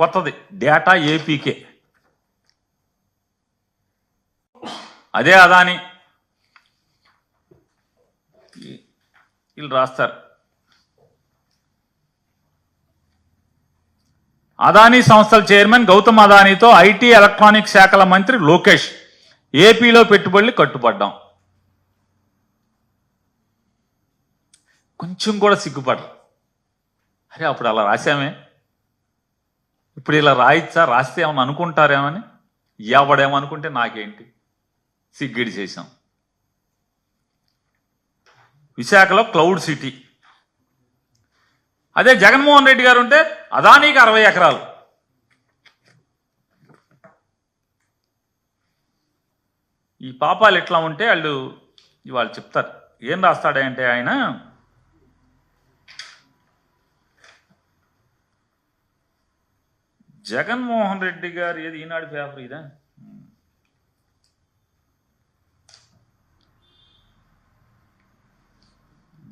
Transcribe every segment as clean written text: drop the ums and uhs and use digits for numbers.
కొత్తది data APK. అదే అదాని వీళ్ళు రాస్తారు. అదానీ సంస్థల చైర్మన్ గౌతమ్ అదానీతో ఐటీ ఎలక్ట్రానిక్ శాఖల మంత్రి లోకేష్ ఏపీలో పెట్టుబడులు కట్టుబడ్డాం. కొంచెం కూడా సిగ్గుపడరు. అరే అప్పుడు అలా రాసామే, ఇప్పుడు ఇలా రాయిచ్చా, రాస్తే ఏమని అనుకుంటారేమని. ఎవడేమనుకుంటే నాకేంటి, సిగ్గిడి చేశాం. విశాఖలో క్లౌడ్ సిటీ. అదే జగన్మోహన్ రెడ్డి గారు ఉంటే అదానీకి 60 ఎకరాలు. ఈ పాపాలు ఎట్లా ఉంటే వాళ్ళు చెప్తారు. ఏం రాస్తాడంటే ఆయన, జగన్మోహన్ రెడ్డి గారు ఏది ఈనాడు పేపర్ ఇదా,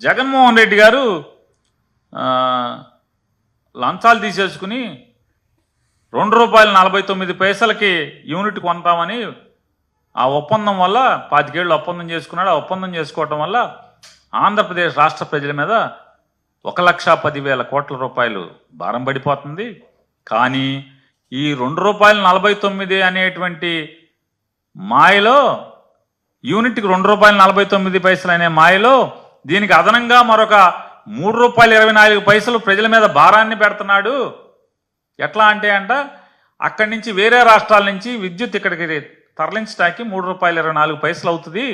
జగన్మోహన్ రెడ్డి గారు లంచాలు తీసేసుకుని ₹2.49 యూనిట్ కొంటామని ఆ ఒప్పందం వల్ల 25 ఏళ్ళు ఒప్పందం చేసుకున్నాడు. ఆ ఒప్పందం చేసుకోవటం వల్ల ఆంధ్రప్రదేశ్ రాష్ట్ర ప్రజల మీద 1,10,000 కోట్ల రూపాయలు భారం పడిపోతుంది. కానీ ఈ ₹2.49 అనేటువంటి మాయలో, యూనిట్కి ₹2.49 అనే మాయలో దీనికి అదనంగా మరొక ₹3.24 ప్రజల మీద భారాన్ని పెడుతున్నాడు. ఎట్లా అంటే అక్కడి నుంచి వేరే రాష్ట్రాల నుంచి విద్యుత్ ఇక్కడికి తరలించడానికి ₹3.24 అవుతుంది.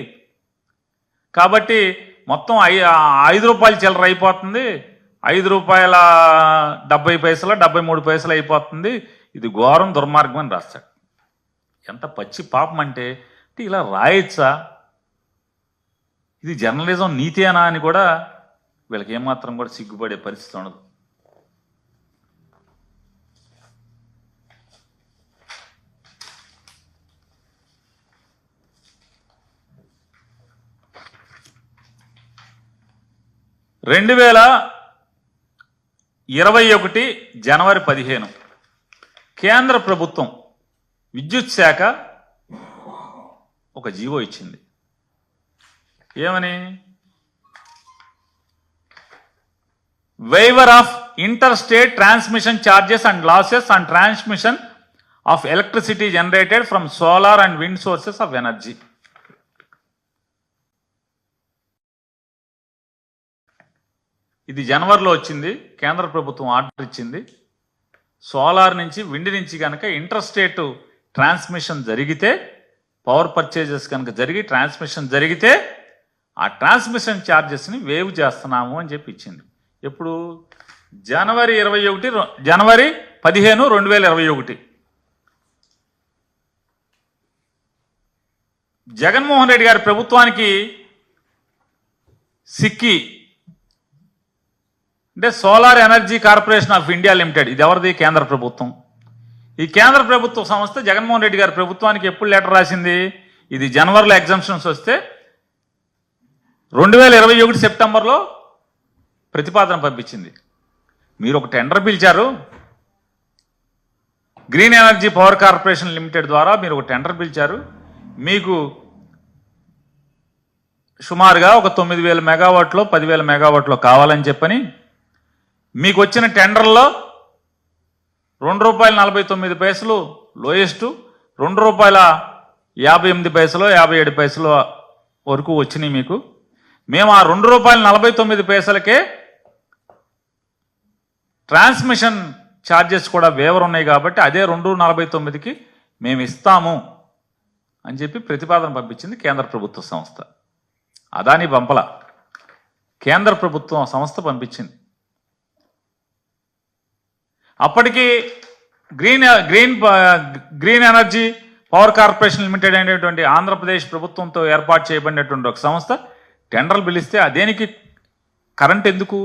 కాబట్టి మొత్తం ₹5 చిల్లర అయిపోతుంది. ₹5.70 73 అయిపోతుంది. ఇది ఘోరం, దుర్మార్గం అని రాస్తాడు. ఎంత పచ్చి పాపం అంటే ఇలా రాయొచ్చా? ఇది జర్నలిజం నీతేనా అని కూడా వీళ్ళకి ఏమాత్రం కూడా సిగ్గుపడే పరిస్థితి ఉండదు. జనవరి 15 కేంద్ర ప్రభుత్వం విద్యుత్ శాఖ ఒక జీవో ఇచ్చింది. ఏమని? waiver of interstate transmission charges and losses on transmission of electricity generated from solar and wind sources of energy. ఇది జనవరిలో వచ్చింది. కేంద్ర ప్రభుత్వం ఆర్డర్ ఇచ్చింది. సోలార్ నుంచి, విండ్ నుంచి కనుక ఇంటర్స్టేట్ ట్రాన్స్మిషన్ జరిగితే, పవర్ పర్చేజెస్ కనుక జరిగి ట్రాన్స్మిషన్ జరిగితే ఆ ట్రాన్స్మిషన్ ఛార్జెస్ని వేవ్ చేస్తున్నాము అని చెప్పి ఇచ్చింది. ఎప్పుడు? జనవరి 15, 2021. జగన్మోహన్ రెడ్డి గారి ప్రభుత్వానికి సిక్కి అంటే solar energy corporation of India limited. ఇది ఎవరిది? కేంద్ర ప్రభుత్వం. ఈ కేంద్ర ప్రభుత్వ సంస్థ జగన్మోహన్ రెడ్డి గారి ప్రభుత్వానికి ఎప్పుడు లెటర్ రాసింది? ఇది జనవరిలో ఎగ్జామ్షన్స్ వస్తే 2021 సెప్టెంబర్లో ప్రతిపాదన పంపించింది. మీరు ఒక టెండర్ పిలిచారు, green energy power corporation limited ద్వారా మీరు ఒక టెండర్ పిలిచారు. మీకు సుమారుగా ఒక 9,000 మెగావాట్లో 10,000 మెగావాట్లో కావాలని చెప్పని మీకు వచ్చిన టెండర్లో ₹2.49 లోయెస్ట్, ₹2.58 57 వరకు వచ్చినాయి మీకు. మేము ఆ ₹2.49 ట్రాన్స్మిషన్ ఛార్జెస్ కూడా వేవర్ ఉన్నాయి కాబట్టి అదే $2.49 మేము ఇస్తాము అని చెప్పి ప్రతిపాదన పంపించింది కేంద్ర ప్రభుత్వ సంస్థ. అదాని పంపల, కేంద్ర ప్రభుత్వం సంస్థ పంపించింది. అప్పటికి green energy power corporation limited అనేటువంటి ఆంధ్రప్రదేశ్ ప్రభుత్వంతో ఏర్పాటు చేయబడినటువంటి ఒక సంస్థ టెండర్లు పిలిస్తే అదేనికి కరెంట్ ఎందుకు?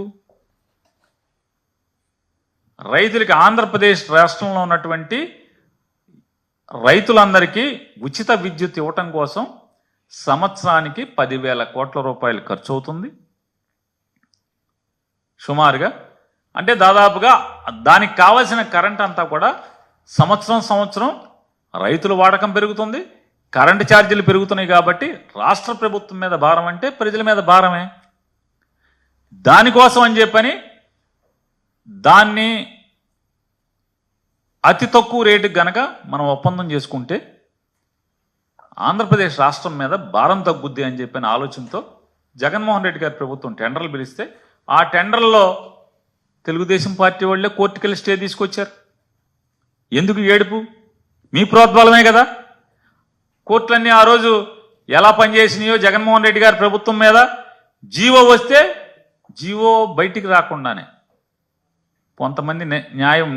రైతులకి, ఆంధ్రప్రదేశ్ రాష్ట్రంలో ఉన్నటువంటి రైతులందరికీ ఉచిత విద్యుత్ ఇవ్వటం కోసం సంవత్సరానికి 10,000 కోట్ల రూపాయలు ఖర్చు అవుతుంది. సుమారుగా అంటే దాదాపుగా దానికి కావాల్సిన కరెంట్ అంతా కూడా సంవత్సరం రైతుల వాడకం పెరుగుతుంది, కరెంటు ఛార్జీలు పెరుగుతున్నాయి. కాబట్టి రాష్ట్ర ప్రభుత్వం మీద భారం అంటే ప్రజల మీద భారమే. దానికోసం అని చెప్పని దాన్ని అతి తక్కువ రేటుకి గనక మనం ఒప్పందం చేసుకుంటే ఆంధ్రప్రదేశ్ రాష్ట్రం మీద భారం తగ్గుద్ది అని చెప్పిన ఆలోచనతో జగన్మోహన్ రెడ్డి గారి ప్రభుత్వం టెండర్లు పిలిస్తే ఆ టెండర్లో తెలుగుదేశం పార్టీ వాళ్ళే కోర్టుకెళ్ళి స్టే తీసుకొచ్చారు. ఎందుకు ఏడుపు? మీ ప్రోద్బలమే కదా. కోర్టులన్నీ ఆ రోజు ఎలా పనిచేసినాయో జగన్మోహన్ రెడ్డి గారి ప్రభుత్వం మీద జీవో వస్తే జీవో బయటికి రాకుండానే కొంతమంది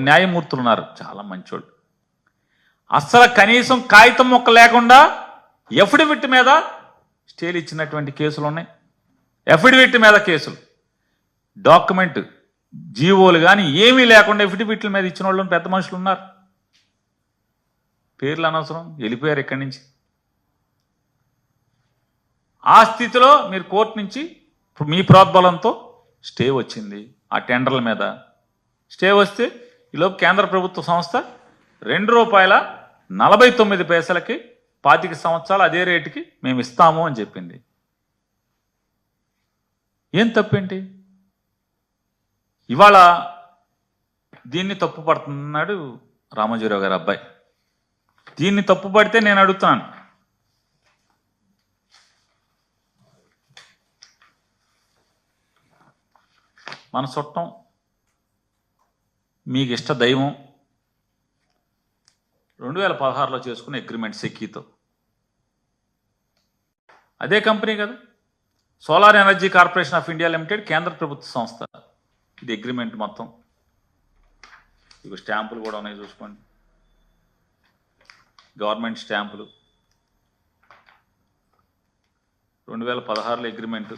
న్యాయమూర్తులు ఉన్నారు, చాలా మంచోళ్ళు, అస్సలు కనీసం కాగితం మొక్క లేకుండా ఎఫిడవిట్ మీద స్టేలు ఇచ్చినటువంటి కేసులు ఉన్నాయి. ఎఫిడవిట్ మీద కేసులు, డాక్యుమెంట్ జీవోలు కానీ ఏమీ లేకుండా ఎఫిడవిట్ల మీద ఇచ్చిన వాళ్ళు పెద్ద మనుషులు ఉన్నారు. పేర్లు అనవసరం, వెళ్ళిపోయారు ఇక్కడి నుంచి. ఆ స్థితిలో మీరు కోర్టు నుంచి మీ ప్రోద్బలంతో స్టే వచ్చింది. ఆ టెండర్ల మీద స్టే వస్తే ఈలోపు కేంద్ర ప్రభుత్వ సంస్థ ₹2.49 25 సంవత్సరాలు అదే రేటుకి మేము ఇస్తాము అని చెప్పింది. ఏం తప్పేంటి? ఇవాళ దీన్ని తప్పు పడుతున్నాడు రామోజీరావు గారి అబ్బాయి. దీన్ని తప్పు పడితే నేను అడుగుతున్నాను, మన చుట్టం, మీకు ఇష్ట దైవం 2016లో చేసుకున్న అగ్రిమెంట్ సెక్కీతో, అదే కంపెనీ కదా, solar energy corporation of India limited, కేంద్ర ప్రభుత్వ సంస్థ. ఇది అగ్రిమెంట్ మొత్తం. ఇవి స్టాంపులు కూడా ఉన్నాయి చూసుకోండి, గవర్నమెంట్ స్టాంపులు. 2016లో అగ్రిమెంటు.